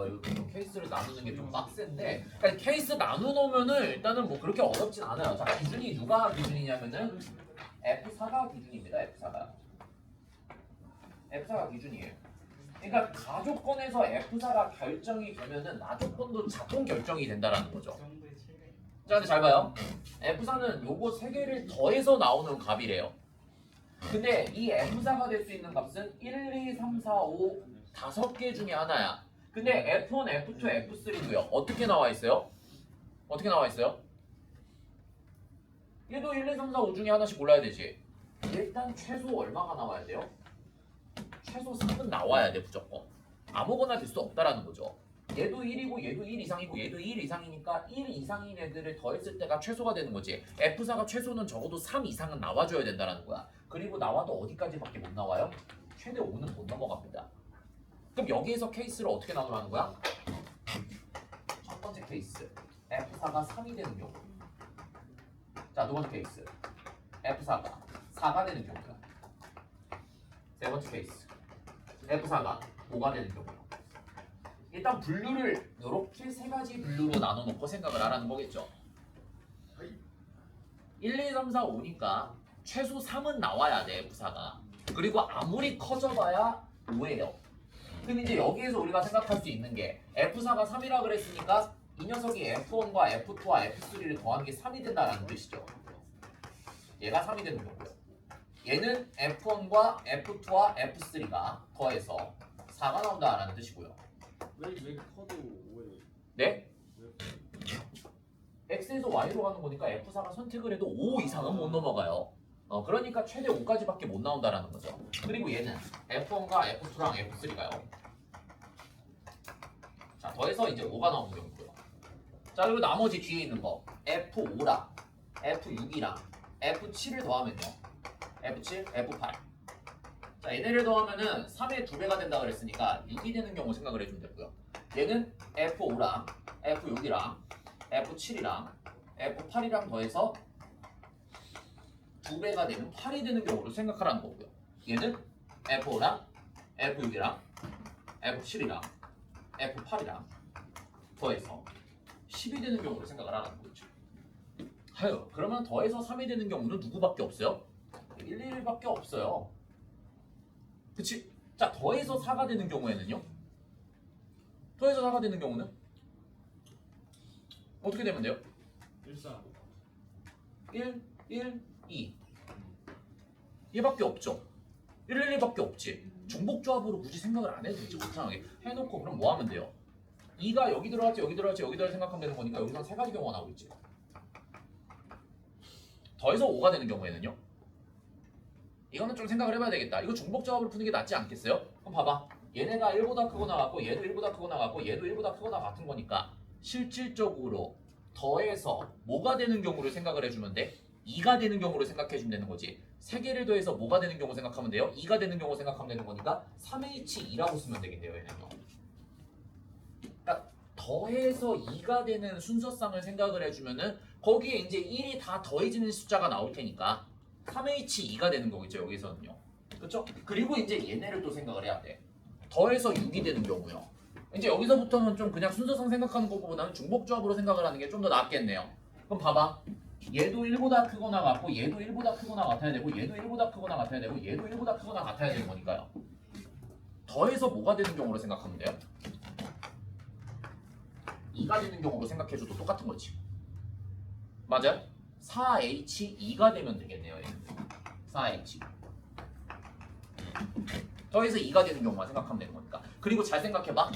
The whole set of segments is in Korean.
이렇게 좀 케이스를 나누는 게 좀 빡센데 그러니까 케이스 나누놓으면은 일단은 뭐 그렇게 어렵진 않아요. 자, 기준이 누가 기준이냐면은 F4가 기준입니다. F4가 기준이에요. 그러니까 가조건에서 F4가 결정이 되면은 나조건도 자동 결정이 된다라는 거죠. 자, 근데 잘 봐요. F4는 요거 세 개를 더해서 나오는 값이래요. 근데 이 F4가 될 수 있는 값은 1, 2, 3, 4, 5 다섯 개 중에 하나야. 근데 F1, F2, F3도요. 어떻게 나와 있어요? 어떻게 나와 있어요? 얘도 1, 2, 3, 4, 5 중에 하나씩 골라야 되지. 일단 최소 얼마가 나와야 돼요? 최소 3은 나와야 돼 무조건. 아무거나 될 수 없다라는 거죠. 얘도 1이고 얘도 1 이상이고 얘도 1 이상이니까 1 이상인 애들을 더했을 때가 최소가 되는 거지. F4가 최소는 적어도 3 이상은 나와줘야 된다는 거야. 그리고 나와도 어디까지밖에 못 나와요? 최대 5는 못 넘어갑니다. 그럼 여기에서 케이스를 어떻게 나누라는 거야? 첫 번째 케이스 F4가 3이 되는 경우. 자, 두 번째 케이스 F4가 4가 되는 경우야. 세 번째 케이스 F4가 5가 되는 경우요. 일단 분류를 이렇게 세 가지 분류로 나눠 놓고 생각을 하라는 거겠죠. 1, 2, 3, 4, 5니까 최소 3은 나와야 돼 F4가. 그리고 아무리 커져봐야 5예요. 그럼 이제 여기에서 우리가 생각할 수 있는 게 F4가 3이라 그랬으니까 이 녀석이 F1과 F2와 F3를 더하는 게 3이 된다라는 뜻이죠. 얘가 3이 되는 거고요. 얘는 F1과 F2와 F3가 더해서 4가 나온다라는 뜻이고요. 왜 커도 5예요? 네? X에서 Y로 가는 거니까 F4가 선택을 해도 5 이상은 못 넘어가요. 그러니까 최대 5까지밖에 못 나온다라는 거죠. 그리고 얘는 F1과 F2랑 F3가요. 자, 더해서 이제 5가 나오는 경우고요. 자, 그리고 나머지 뒤에 있는 거 F5랑 F6이랑 F7을 더하면요. F7, F8. 자, 얘네를 더하면은 3의 2배가 된다 그랬으니까 6이 되는 경우 생각을 해주면 되고요. 얘는 F5랑 F6이랑 F7이랑 F8이랑 더해서 2배가 되는 8이 되는 경우를 생각하라는 거고요. 얘는 F5랑 F6이랑 F7이랑 F8이랑 더해서 10이 되는 경우를 생각을 하라는 거죠. 하여 그러면 더해서 3이 되는 경우는 누구밖에 없어요? 1, 1밖에 없어요. 그치? 자, 더해서 4가 되는 경우에는요? 더해서 4가 되는 경우는 어떻게 되면 돼요? 14 1, 1, 2 얘밖에 없죠. 1, 1, 2밖에 없지. 중복조합으로 굳이 생각을 안 해도 되지. 못하게 해놓고 그럼 뭐 하면 돼요? 2가 여기 들어갈지 여기 들어갈지 여기 들어갈 생각하면 되는 거니까 여기서 세 가지 경우가 나오고 있지. 더해서 5가 되는 경우에는요? 이거는 좀 생각을 해봐야 되겠다. 이거 중복조합으로 푸는 게 낫지 않겠어요? 그럼 봐봐. 얘네가 1보다 크거나 같고 얘도 1보다 크거나 같고 얘도 1보다 크거나 같은 거니까 실질적으로 더해서 뭐가 되는 경우를 생각을 해주면 돼? 2가 되는 경우를 생각해주면 되는 거지. 3개를 더해서 뭐가 되는 경우 생각하면 돼요? 2가 되는 경우 생각하면 되는 거니까 3H2라고 쓰면 되겠네요. 얘는요. 그러니까 더해서 2가 되는 순서상을 생각을 해주면은 거기에 이제 1이 다 더해지는 숫자가 나올 테니까 3H2가 되는 거겠죠. 여기서는요. 그렇죠? 그리고 이제 얘네를 또 생각을 해야 돼. 더해서 6이 되는 경우요. 이제 여기서부터는 좀 그냥 순서상 생각하는 것보다는 중복조합으로 생각을 하는 게 좀 더 낫겠네요. 그럼 봐봐. 얘도 1보다 크거나 같고 얘도 1보다 크거나 같아야 되고 얘도 1보다 크거나 같아야 되고 얘도 1보다 크거나 같아야 되는 거니까요. 더해서 뭐가 되는 경우로 생각하면 돼요? 2가 되는 경우로 생각해줘도 똑같은 거지. 맞아요? 4H2가 되면 되겠네요. 얘는. 4H. 더해서 2가 되는 경우만 생각하면 되는 거니까. 그리고 잘 생각해봐.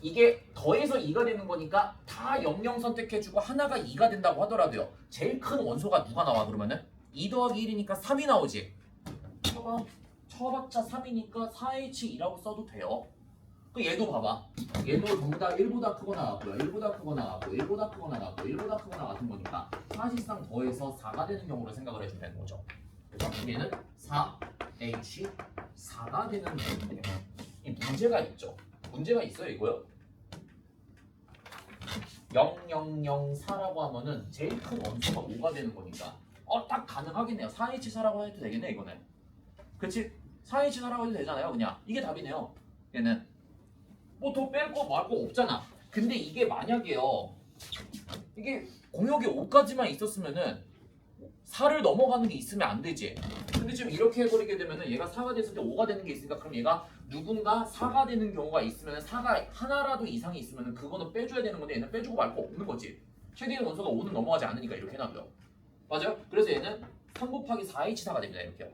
이게 더해서 2가 되는 거니까 다 00 선택해주고 하나가 2가 된다고 하더라도요. 제일 큰 원소가 누가 나와 그러면은? 2 더하기 1이니까 3이 나오지. 쳐봤자 3이니까 4H2라고 써도 돼요. 그 얘도 봐봐. 얘도 전부 다 1보다 크거나 같고요. 1보다 크거나 같고 1보다 크거나 같고 1보다 크거나 같은 거니까 사실상 더해서 4가 되는 경우로 생각을 해주면 되는 거죠. 그래서 얘는 4H4가 되는 경우인데 이 문제가 있죠. 문제가 있어요 이거요. 0004라고 하면은 제일 큰 원소가 5가 되는 거니까 딱 가능하겠네요. 4H4라고 해도 되겠네 이거는. 그치? 4H4라고 해도 되잖아요 그냥. 이게 답이네요. 얘는 뭐 더 뺄 거 말 거 없잖아. 근데 이게 만약에요. 이게 공역이 5까지만 있었으면은 4를 넘어가는 게 있으면 안 되지. 근데 지금 이렇게 해버리게 되면은 얘가 4가 됐을 때 5가 되는 게 있으니까 그럼 얘가 누군가 4가 되는 경우가 있으면 4가 하나라도 이상이 있으면 그거는 빼줘야 되는 건데 얘는 빼주고 말 거 없는 거지. 최대의 원소가 5는 넘어가지 않으니까 이렇게 해놔요. 맞아요? 그래서 얘는 3 곱하기 4H4가 됩니다. 이렇게요.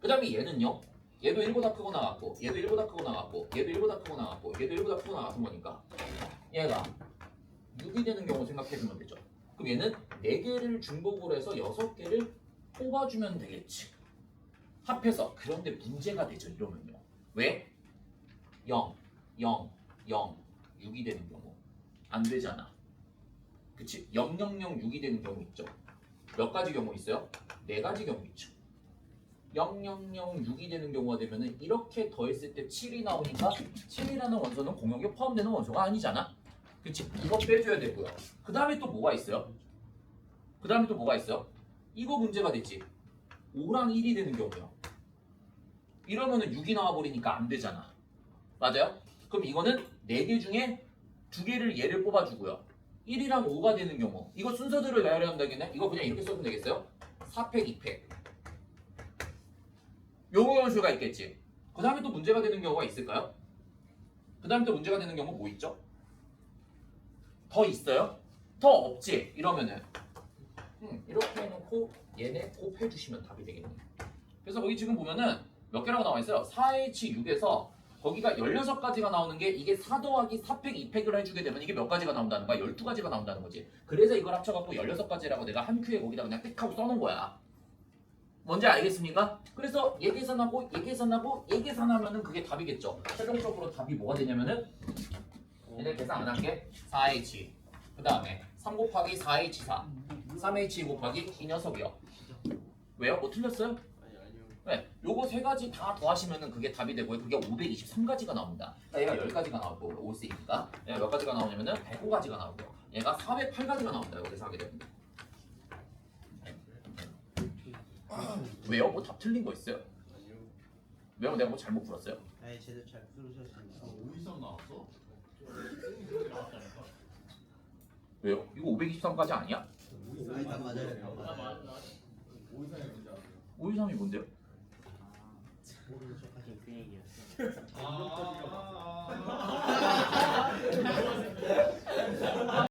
그 다음에 얘는요. 얘도 1보다 크고 나갔고 얘도 1보다 크고 나갔고 얘도 1보다 크고 나갔고 얘도 1보다 크고 나갔던 거니까 얘가 6이 되는 경우 생각해주면 되죠. 그럼 얘는 4개를 중복으로 해서 6개를 뽑아주면 되겠지. 합해서. 그런데 문제가 되죠. 이러면요. 왜? 0, 0, 0, 6이 되는 경우 안 되잖아. 그치? 0, 0, 0, 6이 되는 경우 있죠. 몇 가지 경우 있어요? 4가지 경우 있죠. 0, 0, 0, 6이 되는 경우가 되면은 이렇게 더했을 때 7이 나오니까 7이라는 원소는 공역에 포함되는 원소가 아니잖아. 그치? 이거 빼줘야 되고요. 그 다음에 또 뭐가 있어요? 그 다음에 또 뭐가 있어요? 이거 문제가 되지. 5랑 1이 되는 경우요. 이러면은 6이 나와버리니까 안 되잖아. 맞아요? 그럼 이거는 4개 중에 2개를 얘를 뽑아주고요. 1이랑 5가 되는 경우. 이거 순서대로 나열해야 한다겠네? 이거 그냥 이렇게 써도 되겠어요? 4팩, 2팩. 요거 원수가 있겠지. 그 다음에 또 문제가 되는 경우가 있을까요? 그 다음에 또 문제가 되는 경우 뭐 있죠? 더 있어요? 더 없지? 이러면은 이렇게 해놓고 얘네 곱해주시면 답이 되겠네요. 그래서 거기 지금 보면은 몇 개라고 나와 있어요? 4H6에서 거기가 16가지가 나오는 게 이게 4 더하기 4팩 2팩을 해주게 되면 이게 몇 가지가 나온다는 거야? 12가지가 나온다는 거지. 그래서 이걸 합쳐갖고 16가지라고 내가 한 큐에 거기다 그냥 띡 하고 써놓은 거야. 뭔지 알겠습니까? 그래서 얘 계산하고 얘 계산하고 얘 계산하면은 그게 답이겠죠. 최종적으로 답이 뭐가 되냐면은 얘네 계산 안 할게. 4H 그 다음에 3 곱하기 4H4 3H 곱하기 이 녀석이요. 왜요? 뭐 틀렸어요? 아니요. 네, 요거 세 가지 다 더하시면은 그게 답이 되고요. 그게 523가지가 나옵니다. 그러니까 얘가 10가지가 나올 거고 OC니까 얘가 몇 가지가 나오냐면은 105가지가 나오고요. 얘가 408가지가 나온다. 여기서 하게 됩니다. 왜요? 뭐 답 틀린 거 있어요? 아니요. 왜요? 내가 뭐 잘못 풀었어요? 아니 제대로 잘 풀으셨습니다. 523 나왔어? 그렇게 나왔다니까. 왜요? 이거 523까지 아니야? 아니 다 맞아요. 523이 뭔지 아세요? 523이 뭔데요? 모르는 척하신 그 얘기였어. 아,